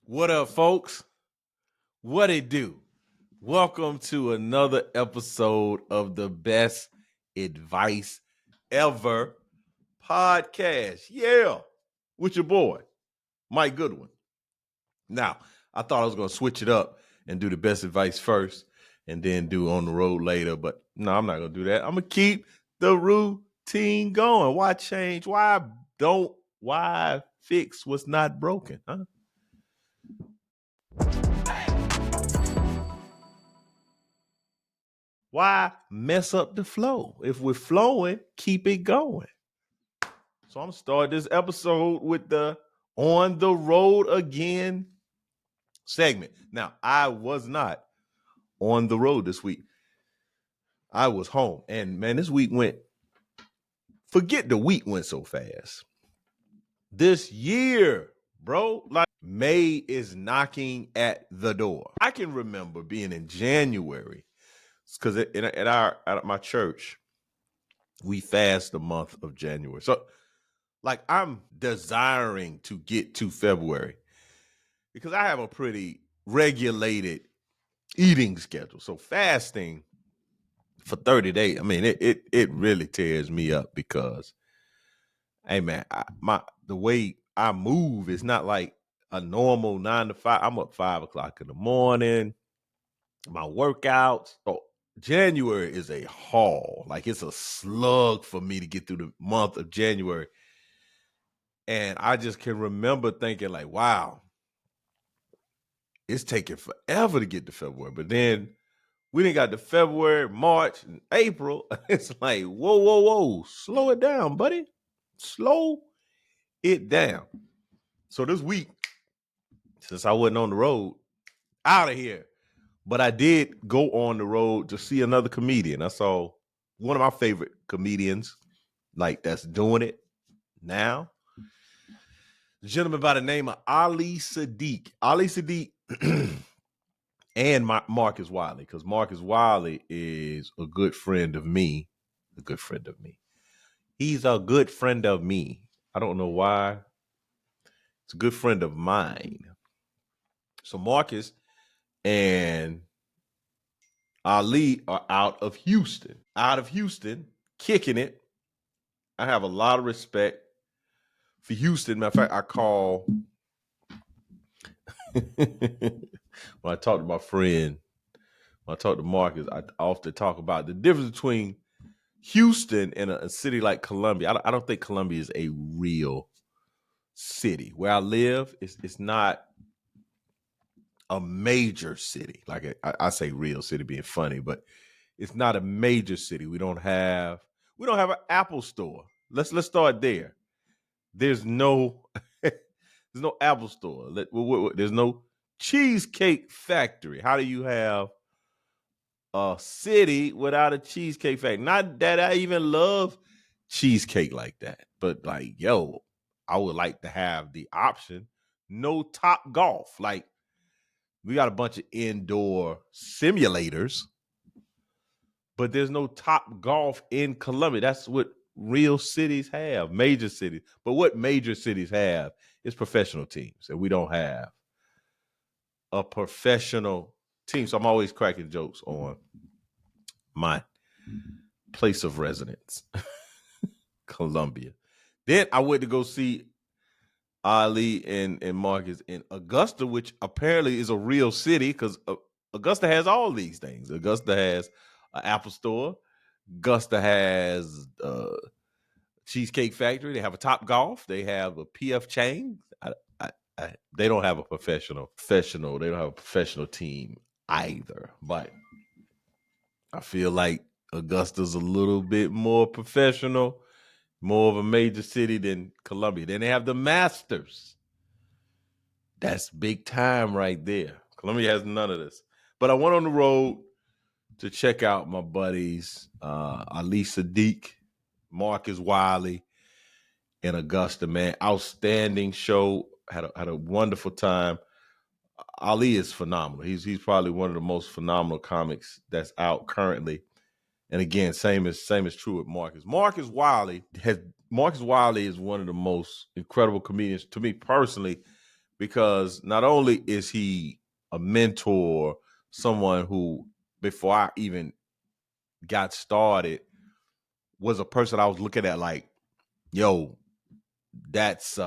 What up, folks? What it do? Welcome to another episode of the Best Advice Ever podcast. Yeah, with your boy, Mike Goodwin. Now, I thought I was going to switch it up and do the best advice first and then do on the road later, but no, I'm not going to do that. I'm going to keep the routine going. Why change? Why fix what's not broken? Huh? Why mess up the flow? If we're flowing, keep it going. So I'm gonna start this episode with the on the road again segment. Now, I was not on the road this week. I was home. And man, this week forget the week went so fast. This year, bro, like May is knocking at the door. I can remember being in January because at my church, we fast the month of January. So like I'm desiring to get to February because I have a pretty regulated eating schedule. So fasting for 30 days, I mean, it really tears me up because, hey man, the way I move is not like a normal 9 to 5. I'm up 5 o'clock in the morning. My workouts. So January is a haul. Like it's a slug for me to get through the month of January. And I just can remember thinking like, wow, it's taking forever to get to February. But then we didn't got to February, March, and April. It's like, whoa. Slow it down, buddy. Slow it down. So this week, since I wasn't on the road, out of here. But I did go on the road to see another comedian. I saw one of my favorite comedians, like that's doing it now. The gentleman by the name of Ali Sadiq. Ali Sadiq and Marcus Wiley, because Marcus Wiley is a good friend of me. A good friend of me. He's a good friend of me. I don't know why. It's a good friend of mine. So Marcus and Ali are out of Houston. Out of Houston, kicking it. I have a lot of respect for Houston. Matter of fact, I call when I talk to my friend, when I talk to Marcus, I often talk about the difference between Houston and a city like Columbia. I don't think Columbia is a real city. Where I live, it's not a major city. Like I say real city being funny, but it's not a major city. We don't have an Apple store. Let's start there. There's no Apple store. There's no cheesecake factory. How do you have a city without a cheesecake factory? Not that I even love cheesecake like that, but like, yo, I would like to have the option. No Top Golf. Like, we got a bunch of indoor simulators, but there's no Top Golf in Columbia. That's what real cities have, major cities. But what major cities have is professional teams, and we don't have a professional team. So I'm always cracking jokes on my place of residence, Columbia. Then I went to go see Ali and Marcus in Augusta, which apparently is a real city because Augusta has all these things. Augusta has an Apple store. Augusta has Cheesecake Factory. They have a Top Golf. They have a PF Chang. They don't have a professional. They don't have a professional team either. But I feel like Augusta's a little bit more professional, more of a major city than Columbia. Then they have the Masters. That's big time right there. Columbia has none of this. But I went on the road to check out my buddies, Ali Sadiq, Marcus Wiley, in Augusta, man. Outstanding show. Had a wonderful time. Ali is phenomenal. He's probably one of the most phenomenal comics that's out currently. And again, same is true with Marcus. Marcus Wiley is one of the most incredible comedians to me personally because not only is he a mentor, someone who, before I even got started, was a person I was looking at like, yo, that's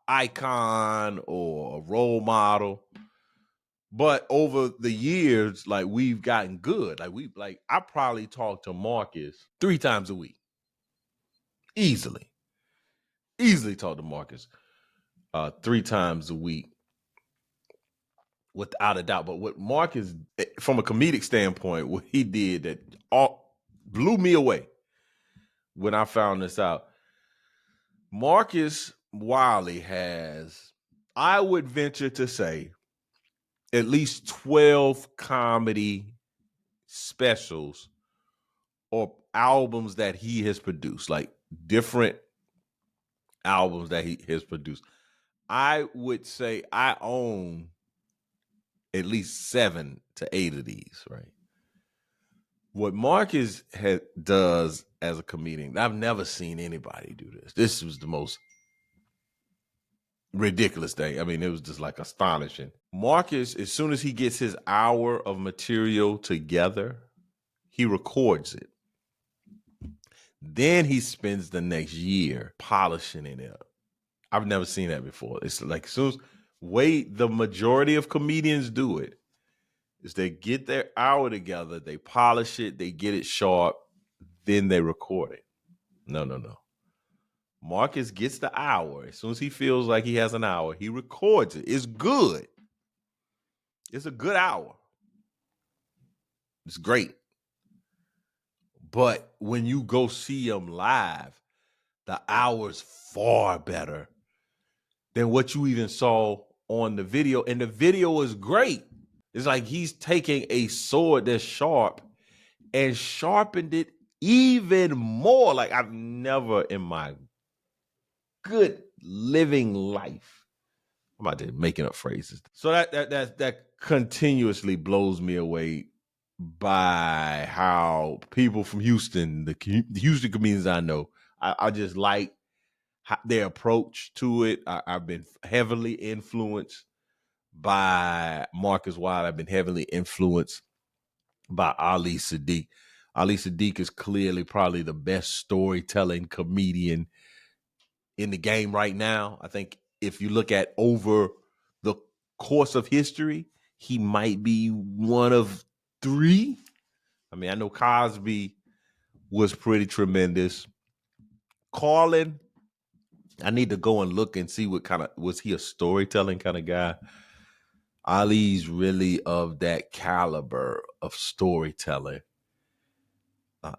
icon or a role model. But over the years, like, we've gotten good. Like I probably talk to Marcus 3 times a week. Easily talk to Marcus 3 times a week, without a doubt. But what Marcus, from a comedic standpoint, what he did that blew me away when I found this out. Marcus Wiley has, I would venture to say, at least 12 comedy specials or albums that he has produced, like different albums that he has produced. I would say I own at least 7 to 8 of these, right? What Marcus does as a comedian, I've never seen anybody do this. This was the most ridiculous thing. I mean, it was just like astonishing. Marcus, as soon as he gets his hour of material together, he records it. Then he spends the next year polishing it up. I've never seen that before. It's like, as soon as the majority of comedians do it, is they get their hour together, they polish it, they get it sharp, then they record it. No. Marcus gets the hour. As soon as he feels like he has an hour, he records it. It's good. It's a good hour. It's great. But when you go see him live, the hour's far better than what you even saw on the video. And the video is great. It's like he's taking a sword that's sharp and sharpened it even more. Like, I've never in my good living life, I'm out there making up phrases. So that continuously blows me away by how people from Houston, the Houston comedians I know, I just like their approach to it. I've been heavily influenced by Marcus Wilde. I've been heavily influenced by Ali Sadiq. Ali Sadiq is clearly probably the best storytelling comedian in the game right now. I think if you look at over the course of history, he might be one of 3. I mean, I know Cosby was pretty tremendous. Carlin, I need to go and look and see what kind of, was he a storytelling kind of guy? Ali's really of that caliber of storytelling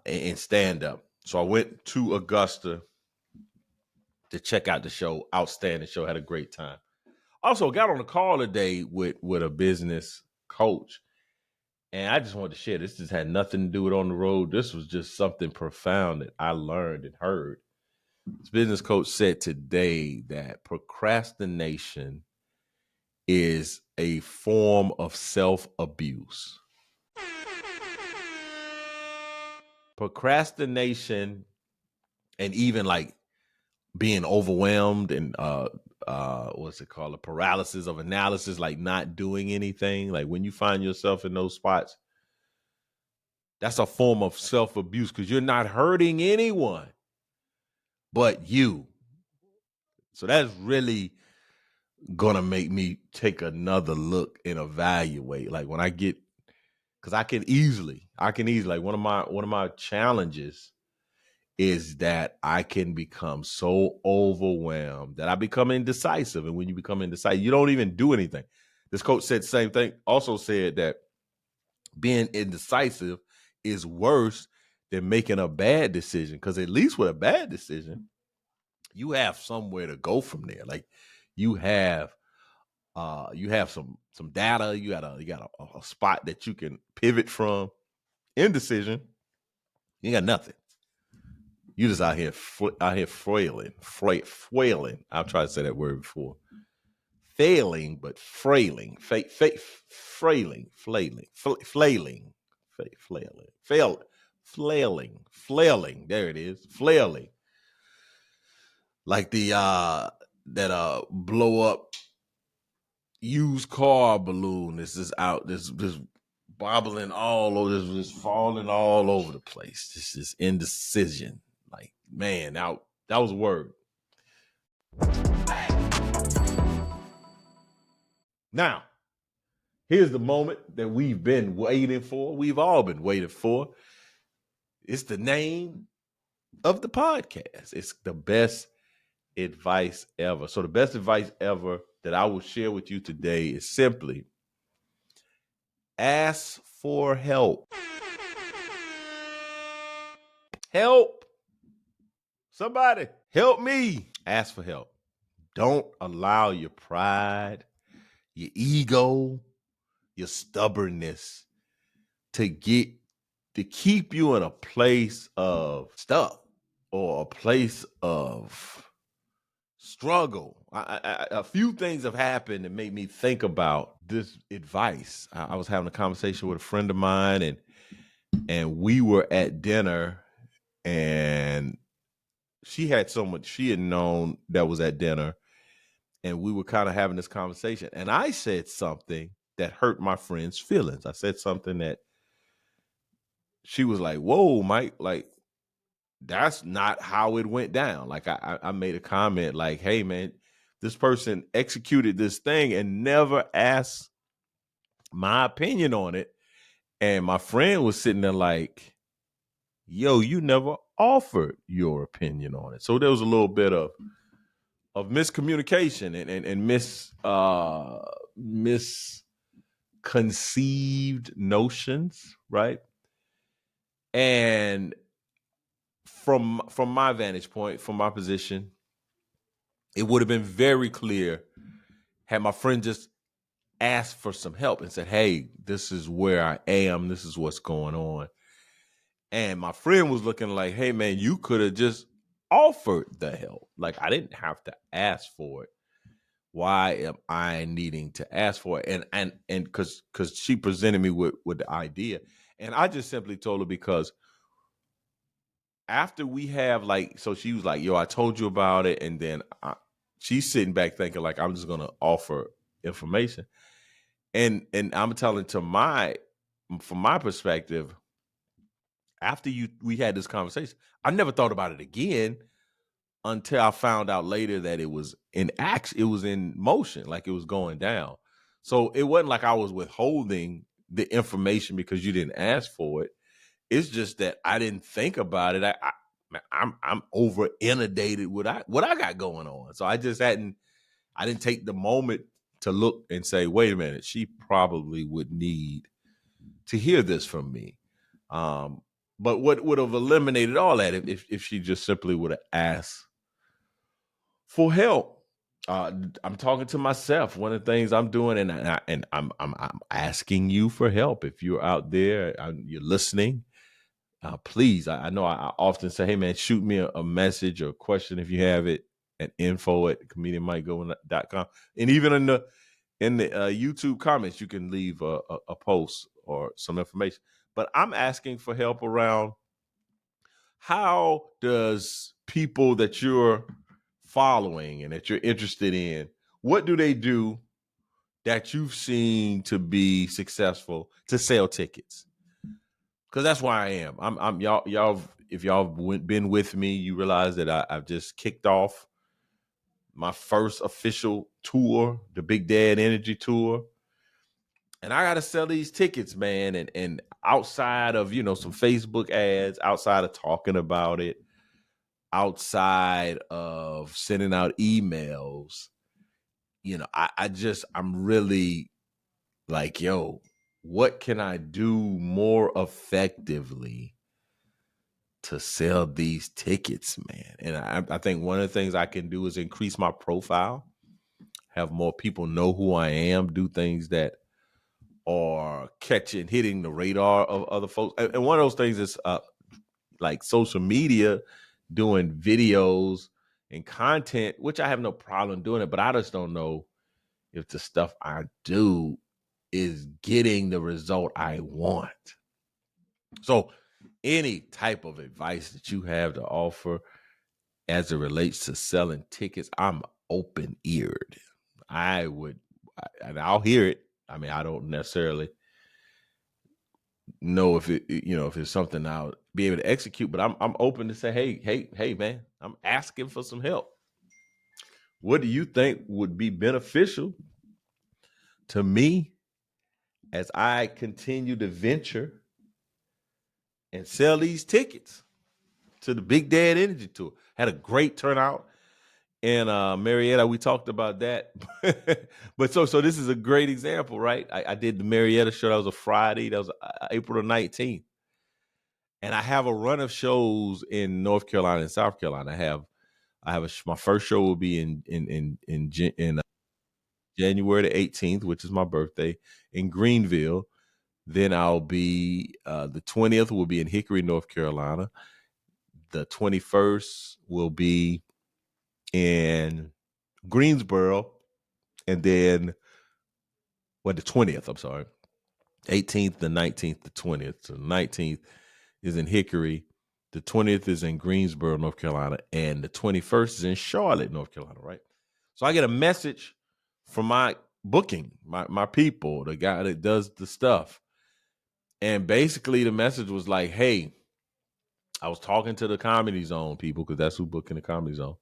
and stand-up. So I went to Augusta to check out the show. Outstanding show. Had a great time. Also got on a call today with a business coach. And I just wanted to share. This just had nothing to do with on the road. This was just something profound that I learned and heard. This business coach said today that procrastination is a form of self-abuse. Procrastination, and even like being overwhelmed and what's it called? A paralysis of analysis, like not doing anything. Like when you find yourself in those spots, that's a form of self-abuse because you're not hurting anyone but you. So that's really gonna make me take another look and evaluate. Like when I get, because I can easily like one of my challenges is that I can become so overwhelmed that I become indecisive. And when you become indecisive, you don't even do anything. This coach said the same thing. Also said that being indecisive is worse than making a bad decision. Because at least with a bad decision, you have somewhere to go from there. Like you have some data. You got a spot that you can pivot from. Indecision, you got nothing. You just out here flailing. I've tried to say that word before. Failing, but frailing. Flailing. There it is. Flailing. Like the that blow up used car balloon that's just out, this bobbling all over, this falling all over the place. This indecision. Like, man, now that was a word. Now, here's the moment that we've been waiting for. We've all been waiting for. It's the name of the podcast. It's the best advice ever. So the best advice ever that I will share with you today is simply ask for help. Help. Somebody help me. Ask for help. Don't allow your pride, your ego, your stubbornness to keep you in a place of stuck or a place of struggle. A few things have happened that made me think about this advice. I was having a conversation with a friend of mine, and we were at dinner, and she had someone she had known that was at dinner, and we were kind of having this conversation. And I said something that hurt my friend's feelings. I said something that she was like, "Whoa, Mike, like that's not how it went down." Like I made a comment like, "Hey, man, this person executed this thing and never asked my opinion on it." And my friend was sitting there like, "Yo, you never offered your opinion on it." So there was a little bit of miscommunication and misconceived notions, right? And from my vantage point, from my position, it would have been very clear had my friend just asked for some help and said, "Hey, this is where I am. This is what's going on." And my friend was looking like, "Hey, man, you could have just offered the help. Like, I didn't have to ask for it. Why am I needing to ask for it?" And because she presented me with the idea, and I just simply told her, because after we have like, so she was like, "Yo, I told you about it," and then she's sitting back thinking like I'm just gonna offer information, and I'm telling from my perspective, after we had this conversation, I never thought about it again until I found out later that it was in action, it was in motion, like it was going down. So it wasn't like I was withholding the information because you didn't ask for it. It's just that I didn't think about it. I'm over inundated with what I got going on. So I didn't take the moment to look and say, wait a minute, she probably would need to hear this from me. But what would have eliminated all that if she just simply would have asked for help. I'm talking to myself. One of the things I'm doing, and I'm asking you for help. If you're out there, you're listening, please. I know I often say, "Hey, man, shoot me a message or a question if you have it at info@comedianmikegoodwin.com." And even in the YouTube comments, you can leave a post or some information. But I'm asking for help around, how does people that you're following and that you're interested in, what do they do that you've seen to be successful to sell tickets? Because that's where I am. I'm y'all. If y'all been with me, you realize that I've just kicked off my first official tour, the Big Dad Energy Tour, and I got to sell these tickets, man. And outside of some Facebook ads, outside of talking about it, outside of sending out emails, I'm really like, yo, what can I do more effectively to sell these tickets, man? And I think one of the things I can do is increase my profile, have more people know who I am, do things that are hitting the radar of other folks. And one of those things is like social media, doing videos and content, which I have no problem doing it, but I just don't know if the stuff I do is getting the result I want. So any type of advice that you have to offer as it relates to selling tickets, I'm open eared. I would and I'll hear it. I mean, I don't necessarily know if if it's something I'll be able to execute, but I'm open to say, hey, man, I'm asking for some help. What do you think would be beneficial to me as I continue to venture and sell these tickets to the Big Dad Energy Tour? Had a great turnout in Marietta. We talked about that. But so this is a great example, right? I did the Marietta show. That was a Friday. That was April the 19th. And I have a run of shows in North Carolina and South Carolina. My first show will be in January the 18th, which is my birthday, in Greenville. Then I'll be the 20th will be in Hickory, North Carolina. The 21st will be in Greensboro, and then the 20th. I'm sorry, 18th, the 19th, the 20th. So the 19th is in Hickory. The 20th is in Greensboro, North Carolina, and the 21st is in Charlotte, North Carolina, right? So I get a message from my booking, my people, the guy that does the stuff. And basically the message was like, hey, I was talking to the Comedy Zone people, because that's who booked in the Comedy Zone.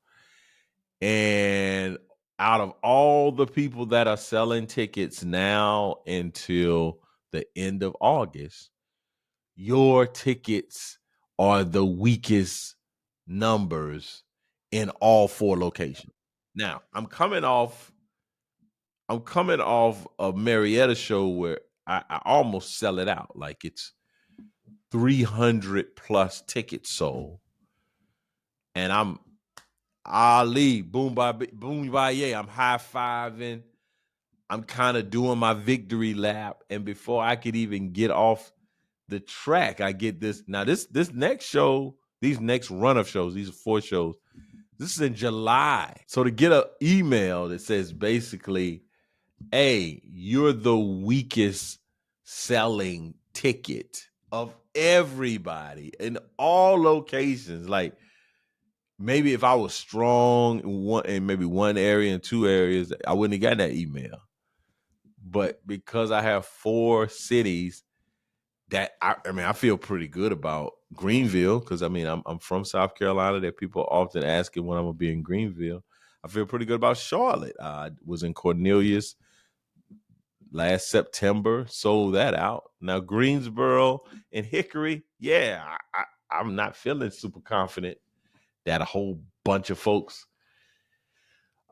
And out of all the people that are selling tickets now until the end of August, your tickets are the weakest numbers in all 4 locations. Now, I'm coming off a Marietta show where I almost sell it out. Like, it's 300 plus tickets sold. And I'm Ali, boom by yeah. I'm high-fiving. I'm kind of doing my victory lap. And before I could even get off the track, I get this. Now, this next show, these next run of shows, these are 4 shows. This is in July. So to get an email that says basically, hey, you're the weakest selling ticket of everybody in all locations. Like, maybe if I was strong in maybe one area and 2 areas, I wouldn't have gotten that email. But because I have 4 cities that I feel pretty good about Greenville, because I'm from South Carolina. That people are often asking when I'm gonna be in Greenville. I feel pretty good about Charlotte. I was in Cornelius last September, sold that out. Now Greensboro and Hickory, yeah, I'm not feeling super confident that a whole bunch of folks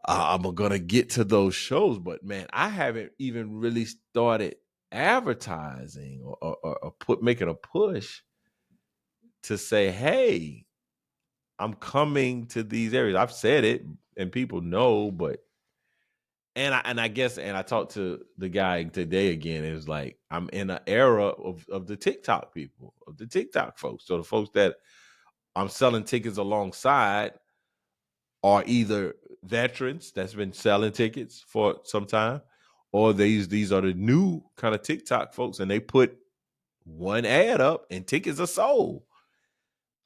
I'm gonna get to those shows. But man, I haven't even really started advertising or making a push to say, hey, I'm coming to these areas. I've said it and people know, but I guess I talked to the guy today again. It was like, I'm in an era of the TikTok people, of the TikTok folks. So the folks that I'm selling tickets alongside are either veterans that's been selling tickets for some time, or these are the new kind of TikTok folks, and they put one ad up and tickets are sold.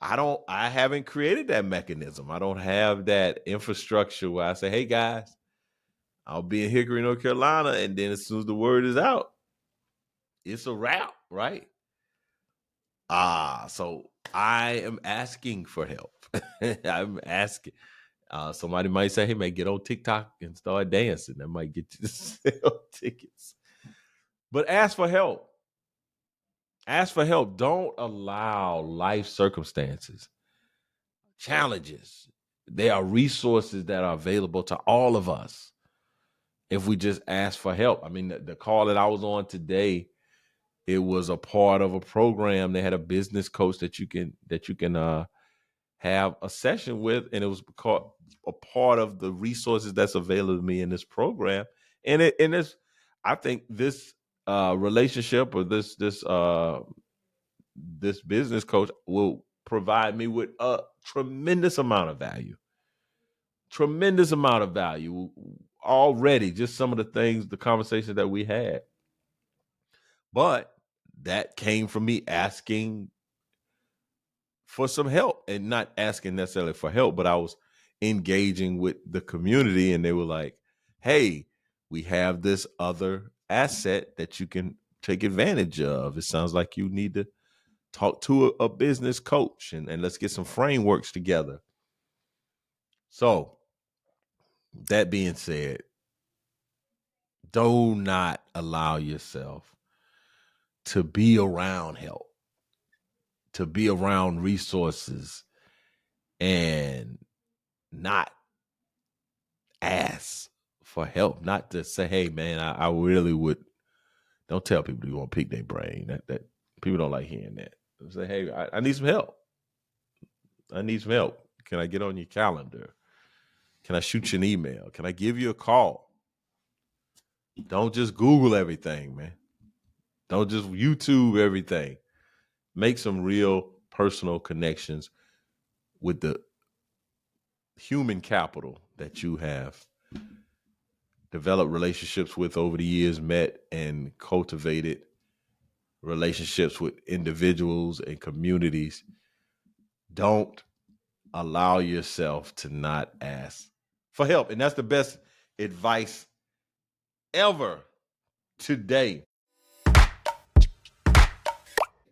I haven't created that mechanism. I don't have that infrastructure where I say, hey guys, I'll be in Hickory, North Carolina, and then as soon as the word is out, it's a wrap, right? So I am asking for help. I'm asking. Somebody might say, hey man, get on TikTok and start dancing. That might get you to sell tickets. But ask for help. Ask for help. Don't allow life circumstances, challenges. They are resources that are available to all of us if we just ask for help. I mean, the call that I was on today, it was a part of a program. They had a business coach that you can have a session with, and it was a part of the resources that's available to me in this program. And it's, I think this relationship or this business coach will provide me with a tremendous amount of value. Tremendous amount of value already. Just some of the things, the conversations that we had. But that came from me asking for some help, and not asking necessarily for help, but I was engaging with the community, and they were like, hey, we have this other asset that you can take advantage of. It sounds like you need to talk to a business coach and let's get some frameworks together. So, that being said, do not allow yourself to be around help, to be around resources, and not ask for help, not to say, hey, man, I really would. Don't tell people you want to pick their brain. That people don't like hearing that. Say, hey, I need some help. I need some help. Can I get on your calendar? Can I shoot you an email? Can I give you a call? Don't just Google everything, man. Don't just YouTube everything. Make some real personal connections with the human capital that you have developed relationships with over the years, met and cultivated relationships with individuals and communities. Don't allow yourself to not ask for help. And that's the best advice ever today.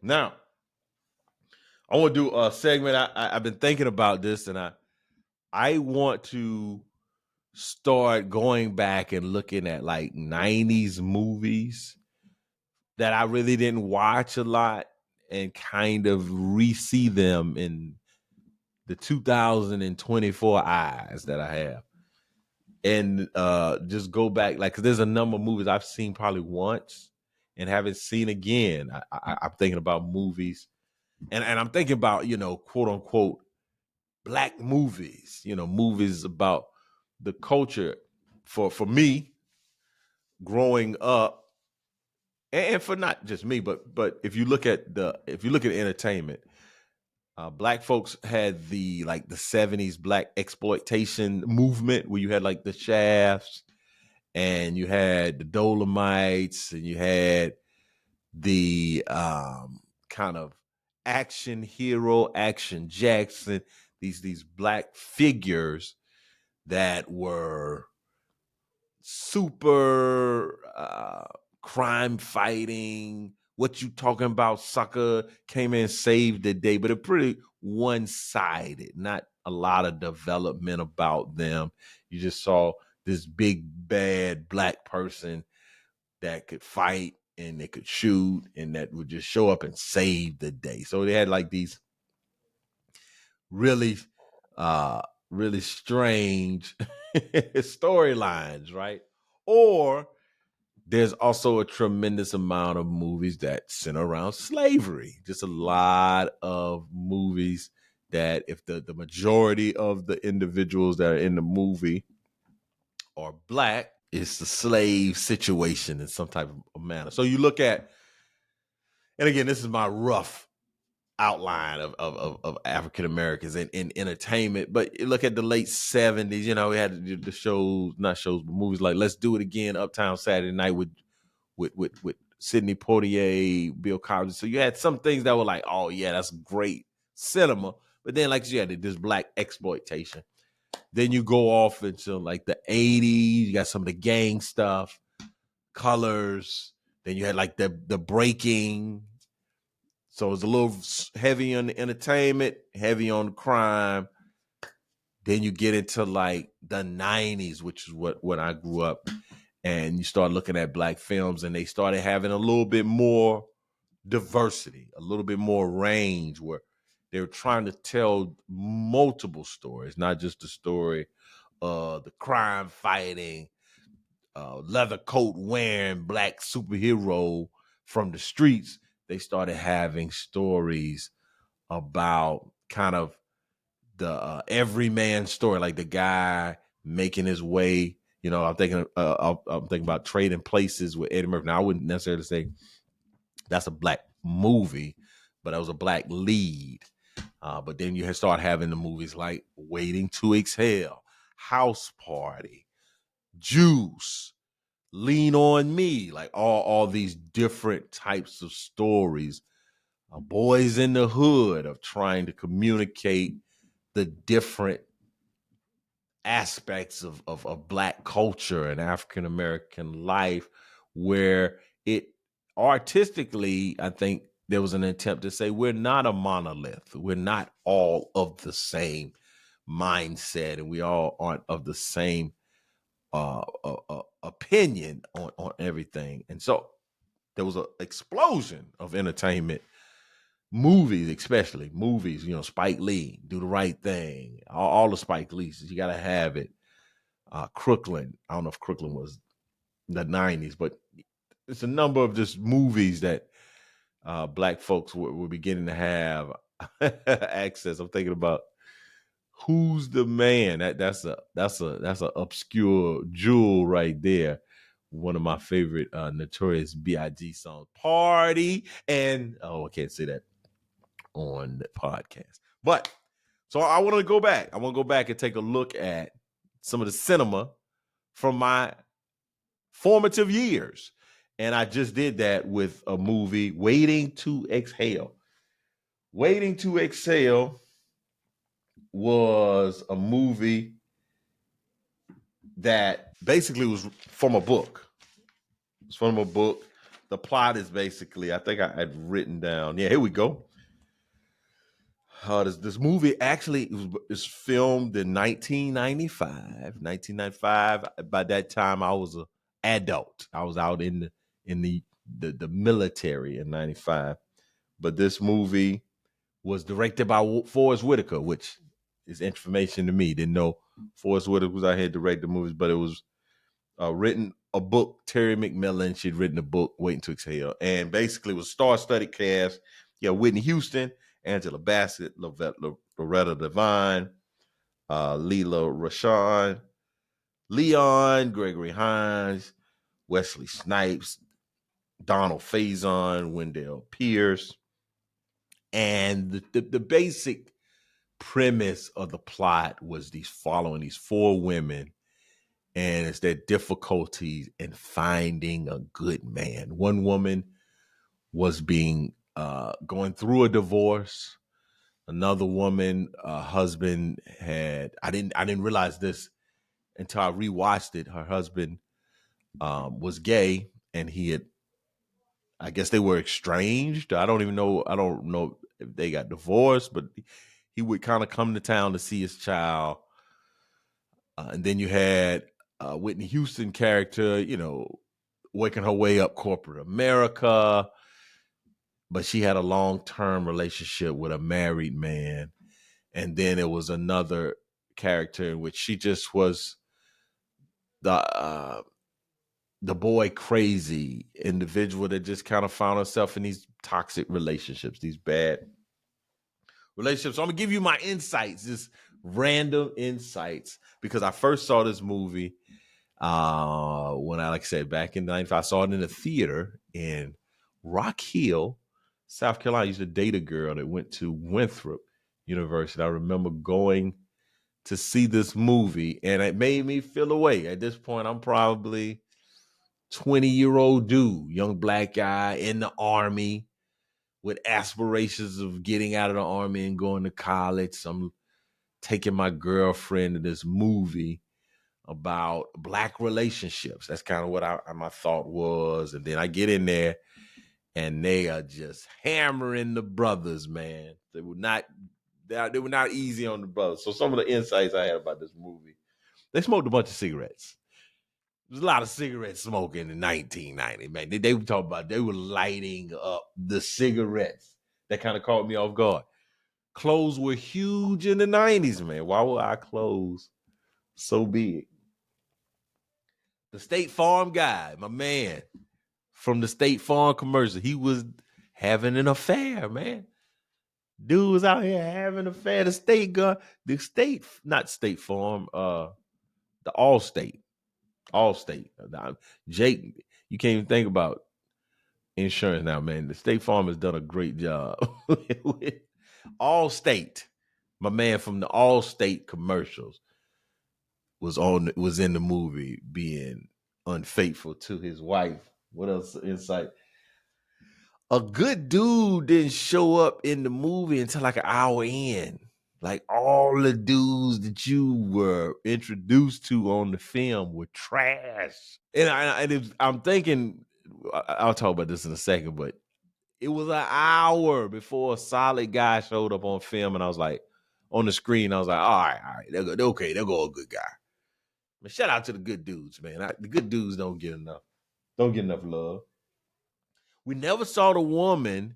Now, I want to do a segment. I've been thinking about this, and I want to start going back and looking at like 90s movies that I really didn't watch a lot and kind of re-see them in the 2024 eyes that I have. And just go back, like, 'cause there's a number of movies I've seen probably once and haven't seen again. I'm thinking about movies, and I'm thinking about, quote unquote, black movies, movies about the culture for me growing up, and for not just me, but if you look at entertainment, black folks had the 70s black exploitation movement, where you had like the Shafts, and you had the Dolomites, and you had the kind of action hero, Action Jackson, these black figures that were super crime fighting. What you talking about, sucker? Came in, saved the day, but it pretty one-sided. Not a lot of development about them. You just saw this big bad black person that could fight and they could shoot and that would just show up and save the day. So they had like these really really strange storylines, right? Or there's also a tremendous amount of movies that center around slavery. Just a lot of movies that, if the majority of the individuals that are in the movie are black, it's the slave situation in some type of manner. So you look at, and again, this is my rough outline of African Americans in entertainment. But you look at the late 70s, we had the shows, not shows, but movies like Let's Do It Again, Uptown Saturday Night with Sidney Poitier, Bill Cosby. So you had some things that were like, oh yeah, that's great cinema. But then, like you had this black exploitation. Then you go off into like the 80s, you got some of the gang stuff, Colors. Then you had like the breaking. So it's a little heavy on the entertainment, heavy on the crime. Then you get into like the 90s, which is when I grew up. And you start looking at black films, and they started having a little bit more diversity, a little bit more range, where they were trying to tell multiple stories, not just the story of the crime fighting, leather coat wearing black superhero from the streets. They started having stories about kind of the everyman story, like the guy making his way. I'm thinking about Trading Places with Eddie Murphy. Now, I wouldn't necessarily say that's a black movie, but that was a black lead. But then you start having the movies like Waiting to Exhale, House Party, Juice, Lean on Me, like all these different types of stories, boys in the hood, of trying to communicate the different aspects of Black culture and African American life, where it artistically, I think there was an attempt to say we're not a monolith. We're not all of the same mindset, and we all aren't of the same opinion on everything. And so there was an explosion of entertainment, movies, especially movies. Spike Lee, Do the Right Thing, all the Spike Lees. You got to have it. Crooklyn. I don't know if Crooklyn was the 90s, but it's a number of just movies that Black folks were beginning to have access. I'm thinking about Who's the Man. That's a obscure jewel right there. One of my favorite Notorious B.I.G. songs, Party. And I can't say that on the podcast. But so I want to go back. I want to go back and take a look at some of the cinema from my formative years. And I just did that with a movie, Waiting to Exhale. Waiting to Exhale was a movie that basically was from a book. It's from a book. The plot is basically, I think I had written down. Yeah, here we go. This movie actually is filmed in 1995. 1995. By that time, I was an adult. I was out in the military in 95. But this movie was directed by Forrest Whitaker, which is information to me. Didn't know Forrest Whitaker was out here directing movies, but it was written a book. Terry McMillan, she'd written a book, Waiting to Exhale, and basically it was star-studded cast. Yeah, Whitney Houston, Angela Bassett, Loretta Devine, Leela Rashawn, Leon, Gregory Hines, Wesley Snipes, Donald Faison, Wendell Pierce. And the basic premise of the plot was following these four women, and it's their difficulties in finding a good man. One woman was going through a divorce. Another woman, husband I didn't realize this until I rewatched it. Her husband was gay, and I guess they were estranged. I don't know if they got divorced, but he would kind of come to town to see his child. And then you had Whitney Houston character, working her way up corporate America, but she had a long-term relationship with a married man. And then there was another character in which she just was the boy crazy individual that just kind of found herself in these toxic relationships, these bad relationships. So I'm gonna give you my insights, just random insights, because I first saw this movie when like I said, back in '95. I saw it in the theater in Rock Hill, South Carolina. I used to date a girl that went to Winthrop University. I remember going to see this movie, and it made me feel away. At this point, I'm probably 20-year-old dude, young Black guy in the Army with aspirations of getting out of the Army and going to college. So I'm taking my girlfriend to this movie about Black relationships. That's kind of what my thought was. And then I get in there, and they are just hammering the brothers, man. They were not easy on the brothers. So some of the insights I had about this movie, they smoked a bunch of cigarettes. There's a lot of cigarette smoking in 1990, man. They were talking about, they were lighting up the cigarettes. That kind of caught me off guard. Clothes were huge in the 90s, man. Why were our clothes so big? The State Farm guy, my man, from the State Farm commercial, he was having an affair, man. Dude was out here having an affair. Not State Farm, the Allstate. Jake, you can't even think about insurance now, man. The State Farm has done a great job with Allstate. My man from the Allstate commercials was in the movie being unfaithful to his wife. What else insight? A good dude didn't show up in the movie until like an hour in. Like all the dudes that you were introduced to on the film were trash. I'm thinking, I'll talk about this in a second, but it was an hour before a solid guy showed up on film, and I was like, on the screen, I was like, all right, they'll go a good guy. But shout out to the good dudes, man. The good dudes don't get enough love. We never saw the woman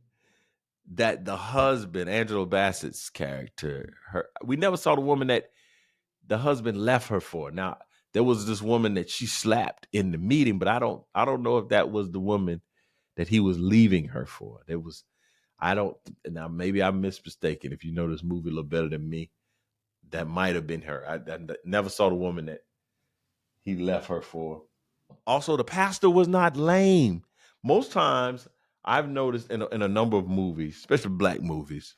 that the husband, Angela Bassett's character, we never saw the woman that the husband left her for. Now, there was this woman that she slapped in the meeting, but I don't know if that was the woman that he was leaving her for. I don't, now maybe I'm mistaken. If you know this movie a little better than me, that might have been her. I never saw the woman that he left her for. Also, the pastor was not lame. Most times, I've noticed in a number of movies, especially black movies,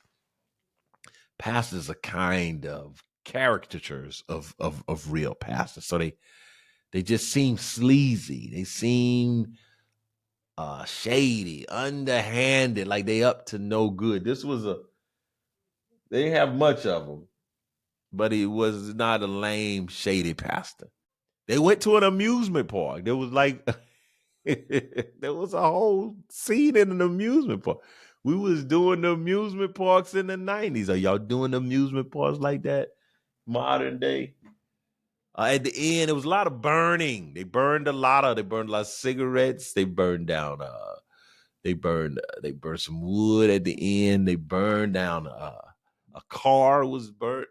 pastors are kind of caricatures of real pastors. So they just seem sleazy. They seem shady, underhanded, like they up to no good. They didn't have much of them, but he was not a lame, shady pastor. They went to an amusement park. There was like there was a whole scene in an amusement park. We was doing the amusement parks in the 90s. Are y'all doing amusement parks like that modern day? At the end, it was a lot of burning. They burned a lot of cigarettes. They burned some wood at the end. They burned down a car was burnt.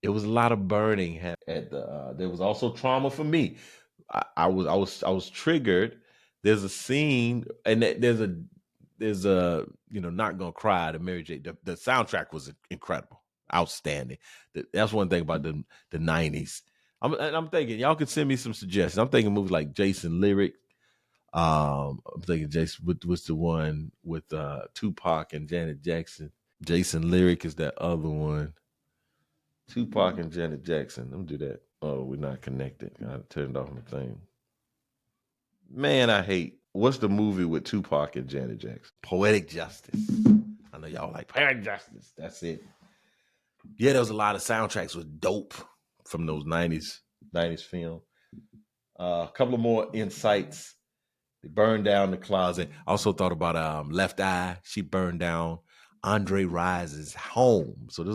It was a lot of burning at the. There was also trauma for me. I was triggered. There's a scene, and there's a not gonna cry. The Mary J. The soundtrack was incredible, outstanding. That's one thing about the '90s. I'm thinking y'all could send me some suggestions. I'm thinking movies like Jason Lyric. I'm thinking Jason was the one with Tupac and Janet Jackson. Jason Lyric is that other one. Tupac and Janet Jackson. Let me do that. Oh, we're not connected. I turned off my thing. Man, I hate. What's the movie with Tupac and Janet Jackson? Poetic Justice. I know y'all like Poetic Justice. That's it. Yeah, there was a lot of soundtracks with dope from those '90s film. A couple of more insights. They burned down the closet. I also thought about Left Eye. She burned down Andre Rise's home. So they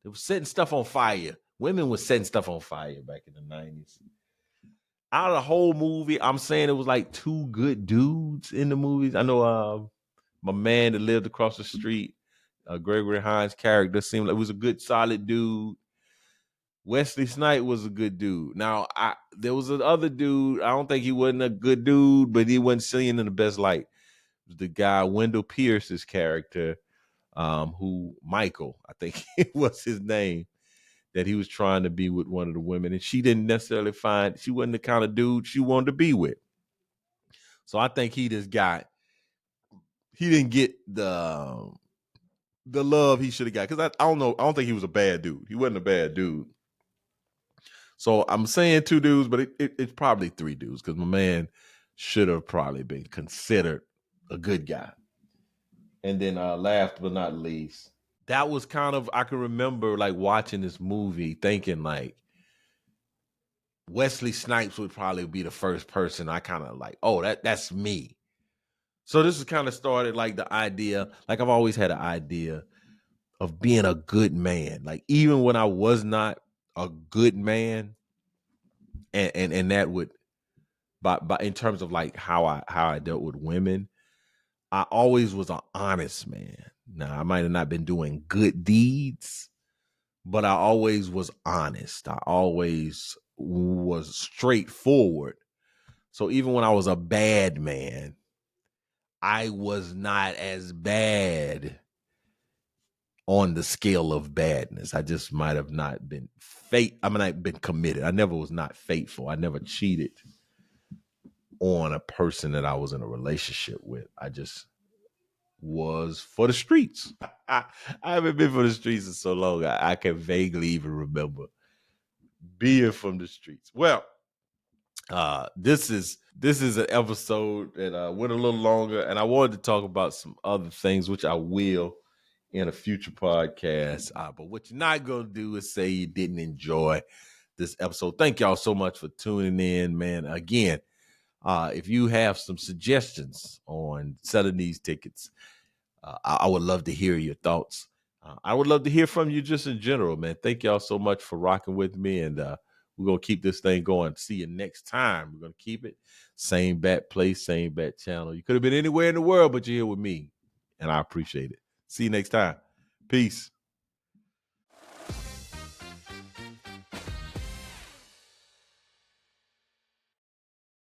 were setting stuff on fire. Women were setting stuff on fire back in the '90s. Out of the whole movie, I'm saying it was like two good dudes in the movies. I know my man that lived across the street, Gregory Hines' character seemed like it was a good, solid dude. Wesley Snipes was a good dude. Now, there was another dude. I don't think he wasn't a good dude, but he wasn't seen in the best light. It was the guy Wendell Pierce's character, who Michael, I think it was his name, that he was trying to be with one of the women, and she didn't necessarily she wasn't the kind of dude she wanted to be with. So I think he didn't get the love he should have got, because I don't know. I don't think he was a bad dude. He wasn't a bad dude. So I'm saying two dudes, but it's probably three dudes, because my man should have probably been considered a good guy. And then last but not least, that was kind of, I can remember like watching this movie thinking like Wesley Snipes would probably be the first person I kind of like, oh, that's me. So this is kind of started like the idea, like I've always had an idea of being a good man. Like even when I was not a good man, and that would by in terms of like how I dealt with women, I always was an honest man. Now I might have not been doing good deeds, but I always was honest. I always was straightforward. So even when I was a bad man, I was not as bad on the scale of badness. I just might have not been I've been committed. I never was not faithful. I never cheated on a person that I was in a relationship with. I just was for the streets. I haven't been for the streets in so long. I can vaguely even remember being from the streets. Well, this is an episode that went a little longer, and I wanted to talk about some other things, which I will in a future podcast. But what you're not going to do is say you didn't enjoy this episode. Thank y'all so much for tuning in, man. Again, if you have some suggestions on selling these tickets, I would love to hear your thoughts. I would love to hear from you just in general, man. Thank y'all so much for rocking with me, and we're going to keep this thing going. See you next time. We're going to keep it. Same bat place, same bat channel. You could have been anywhere in the world, but you're here with me, and I appreciate it. See you next time. Peace.